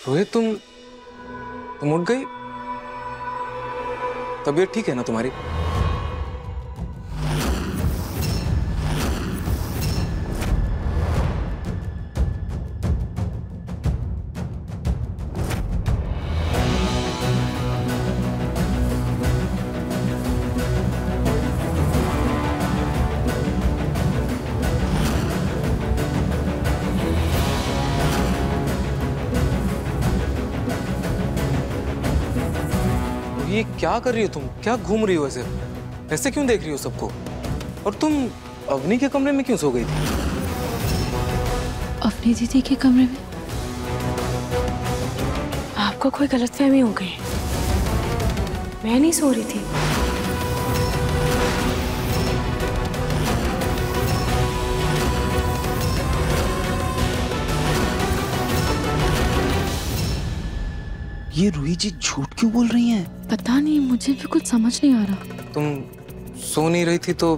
रोहित तुम उठ गई? तबीयत ठीक है ना तुम्हारी? ये क्या कर रही हो तुम? क्या घूम रही हो ऐसे? ऐसे क्यों देख रही हो सबको? और तुम अवनी के कमरे में क्यों सो गई थी? अवनी दीदी के कमरे में? आपको कोई गलतफहमी हो गई। मैं नहीं सो रही थी। ये रूही जी झूठ क्यों बोल रही हैं? पता नहीं, मुझे भी कुछ समझ नहीं आ रहा। तुम सो नहीं रही थी तो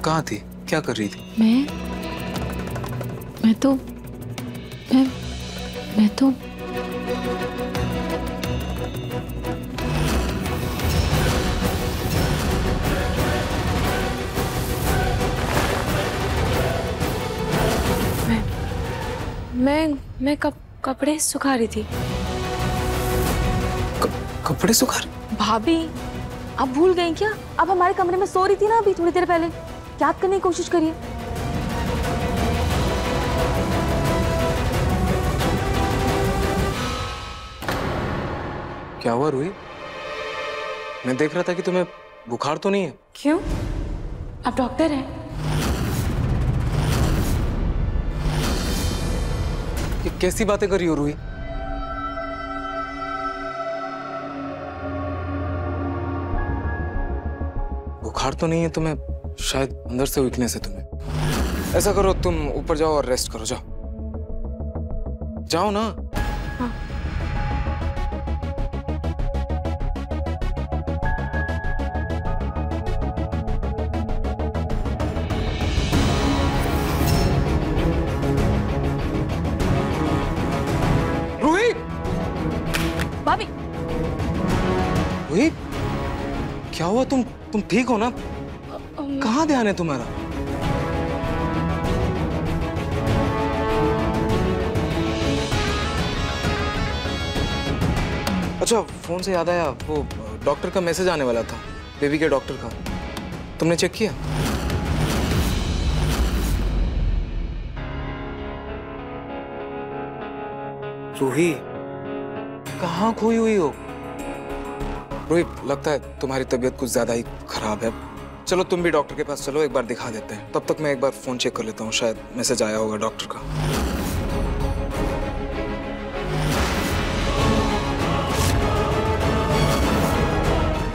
कहाँ थी? क्या कर रही थी? मैं तो मैं कपड़े सुखा रही थी। कपड़े सुखा रही? भाभी, आप भूल गई क्या? आप हमारे कमरे में सो रही थी ना अभी थोड़ी देर पहले। याद करने की कोशिश करिए। क्या हुआ रूही? मैं देख रहा था कि तुम्हें बुखार तो नहीं है। क्यों? आप डॉक्टर हैं? ये कैसी बातें कर रही हो रूही? बुखार तो नहीं है तुम्हें, शायद अंदर से वीकनेस है तुम्हें। ऐसा करो, तुम ऊपर जाओ और रेस्ट करो। जाओ ना। हाँ। रूही! भाभी, रूही, क्या हुआ? तुम ठीक हो ना? कहाँ ध्यान है तुम्हारा? अच्छा, फोन से याद आया, वो डॉक्टर का मैसेज आने वाला था, बेबी के डॉक्टर का। तुमने चेक किया? रूही, कहाँ खोई हुई हो? रोहित, लगता है तुम्हारी तबीयत कुछ ज्यादा ही खराब है। चलो तुम भी डॉक्टर के पास चलो, एक बार दिखा देते हैं। तब तक मैं एक बार फोन चेक कर लेता हूँ, शायद मैसेज आया होगा डॉक्टर का।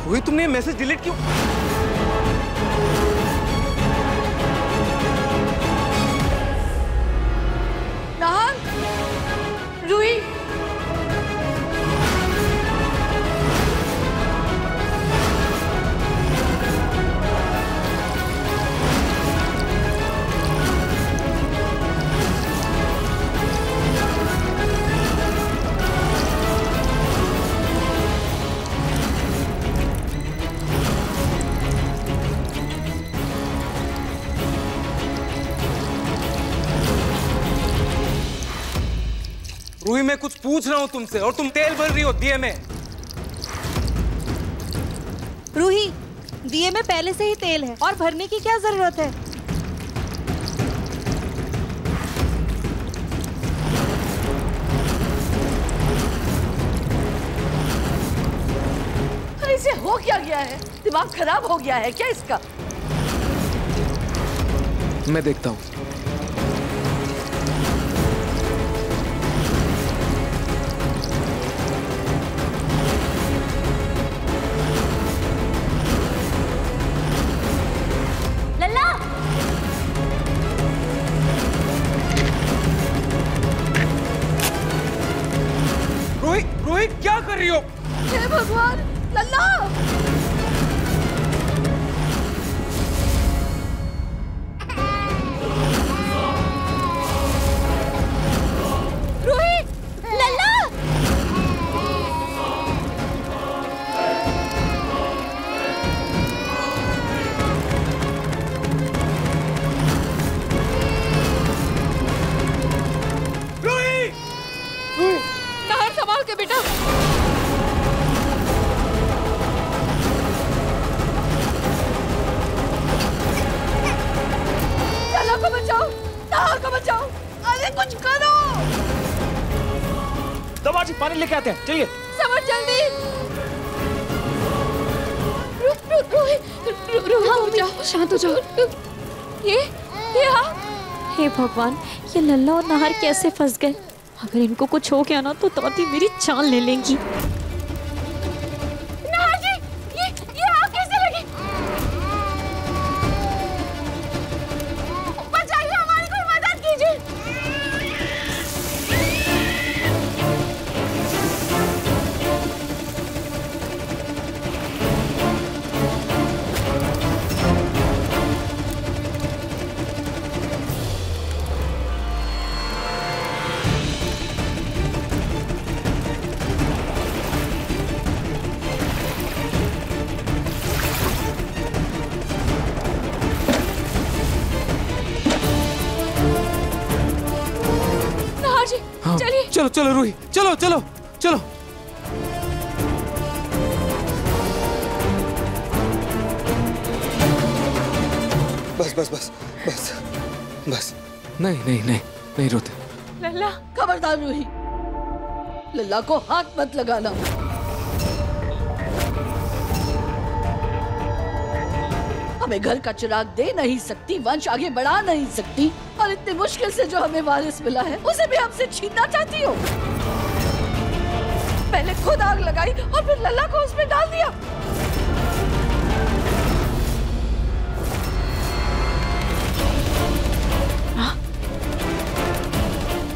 रोहित, तुमने मैसेज डिलीट क्यों? रूही, रूही, मैं कुछ पूछ रहा हूँ तुमसे और तुम तेल भर रही हो दिए में। रूही, दिए में पहले से ही तेल है और भरने की क्या जरूरत है? अरे इसे हो क्या गया है? दिमाग खराब हो गया है क्या इसका? मैं देखता हूँ। रोहित, क्या कर रही हो? हे भगवान, लल्ला! रूही, लल्ला! को बचाओ, ताहा को बचाओ, अरे कुछ करो। दवा जी पानी लेके आते हैं, चलिए। समझ जल्दी। शांत हो जाओ। ये आप। हे भगवान, ये लल्ला और नाहर कैसे फंस गए? अगर इनको कुछ हो गया ना तो दादी मेरी जान ले लेंगी। नाहर जी, ये आग कैसे लगी? बचाइए, हमारी कोई मदद कीजिए। हाँ, चलो चलो रूही, चलो चलो चलो। बस बस बस बस बस, नहीं नहीं नहीं नहीं रोते। लल्ला, खबरदार रूही, लल्ला को हाथ मत लगाना। हमें घर का चिराग दे नहीं सकती, वंश आगे बढ़ा नहीं सकती, और इतनी मुश्किल से जो हमें वारिस मिला है उसे भी हमसे छीनना चाहती हो। पहले खुद आग लगाई और फिर लल्ला को उसमें डाल दिया।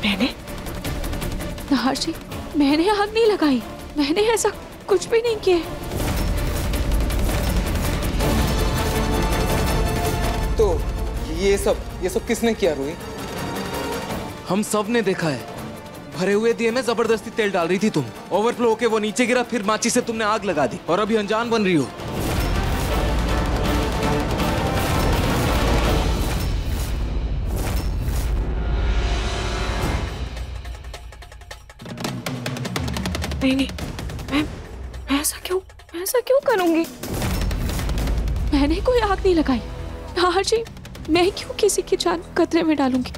मैंने? नाहर जी, मैंने आग नहीं लगाई, मैंने ऐसा कुछ भी नहीं किया। तो ये सब किसने किया रूही? हम सब ने देखा है, भरे हुए दिए में जबरदस्ती तेल डाल रही थी तुम, ओवरफ्लो होके वो नीचे गिरा, फिर माची से तुमने आग लगा दी और अभी अनजान बन रही हो। नहीं, मैं ऐसा क्यों करूंगी? मैंने कोई आग नहीं लगाई। नाहर जी, मैं क्यों किसी की जान खतरे में डालूंगी?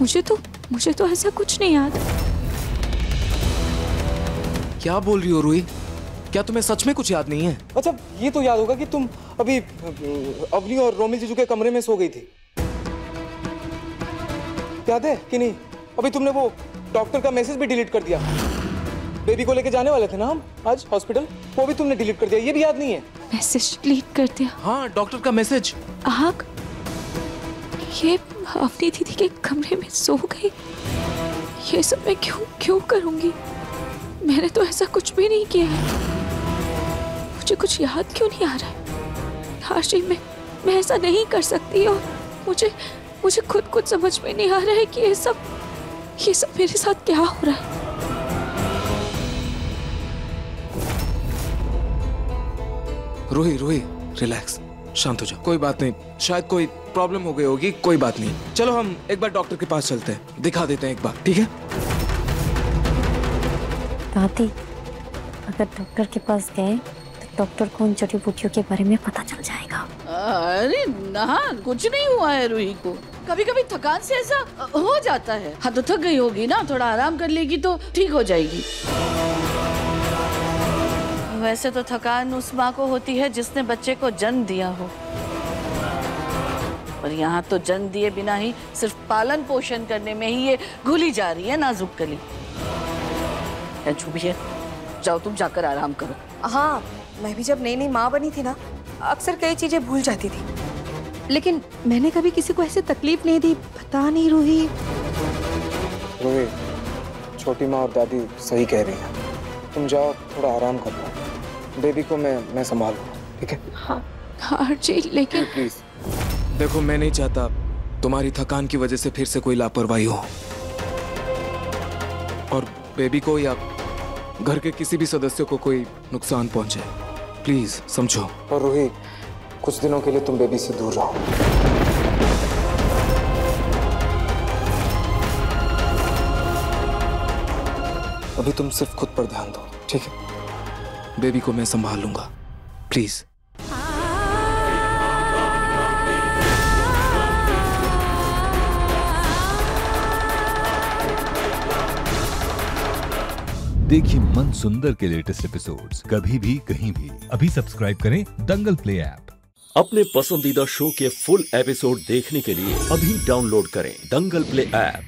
मुझे तो ऐसा कुछ नहीं याद। क्या बोल रही हो रूही? क्या तुम्हें सच में कुछ याद नहीं है? अच्छा, ये तो याद होगा कि तुम अभी अवनी और रोमिल जीजू के कमरे में सो गई थी, याद है कि नहीं? अभी तुमने वो डॉक्टर का मैसेज भी डिलीट कर दिया। बेबी को लेके जाने वाले थे ना हम आज हॉस्पिटल, वो भी तुमने डिलीट कर दिया, ये भी याद नहीं है? मैसेज डिलीट कर दिया? हाँ, डॉक्टर का मैसेज। आग? ये अवनी दीदी के कमरे में सो गई, ये सब मैं क्यों करूंगी? मैंने तो ऐसा कुछ भी नहीं किया है। मुझे कुछ याद क्यों नहीं आ रहा है? हाशी, मैं ऐसा नहीं कर सकती, और मुझे खुद समझ में नहीं आ रहा है कि ये सब मेरे साथ क्या हो रहा है। रूही रिलैक्स, शांत हो जाओ, कोई बात नहीं, शायद कोई प्रॉब्लम हो गई होगी, कोई बात नहीं। चलो हम एक बार डॉक्टर के पास चलते हैं, दिखा देते हैं एक बार, ठीक है? दादी, अगर डॉक्टर के पास गए तो डॉक्टर को उन जड़ी बूटियों के बारे में पता चल जाएगा। अरे ना, कुछ नहीं हुआ है रूही को, कभी कभी थकान से ऐसा हो जाता है। हाँ, तो थक गई होगी ना, थोड़ा आराम कर लेगी तो ठीक हो जाएगी। वैसे तो थकान उस माँ को होती है जिसने बच्चे को जन्म दिया हो, और यहाँ तो जन्म दिए बिना ही सिर्फ पालन पोषण करने में ही ये घुली जा रही है नाजुक कली। जो भी है, जाओ तुम जाकर आराम करो। हाँ, मैं भी जब नई नई माँ बनी थी ना, अक्सर कई चीजें भूल जाती थी, लेकिन मैंने कभी किसी को ऐसे तकलीफ नहीं दी। पता नहीं रूही, छोटी माँ और दादी सही कह रही है, तुम जाओ थोड़ा आराम कर लो, बेबी को मैं संभालूंगा, ठीक है? हाँ जी, लेकिन प्लीज देखो, मैं नहीं चाहता तुम्हारी थकान की वजह से फिर से कोई लापरवाही हो, और बेबी को या घर के किसी भी सदस्य को कोई नुकसान पहुंचे, प्लीज समझो। और रूही, कुछ दिनों के लिए तुम बेबी से दूर रहो। अभी तुम सिर्फ खुद पर ध्यान दो, ठीक है? बेबी को मैं संभाल लूंगा, प्लीज। देखिए मन सुंदर के लेटेस्ट एपिसोड्स कभी भी कहीं भी। अभी सब्सक्राइब करें दंगल प्ले ऐप। अपने पसंदीदा शो के फुल एपिसोड देखने के लिए अभी डाउनलोड करें दंगल प्ले ऐप।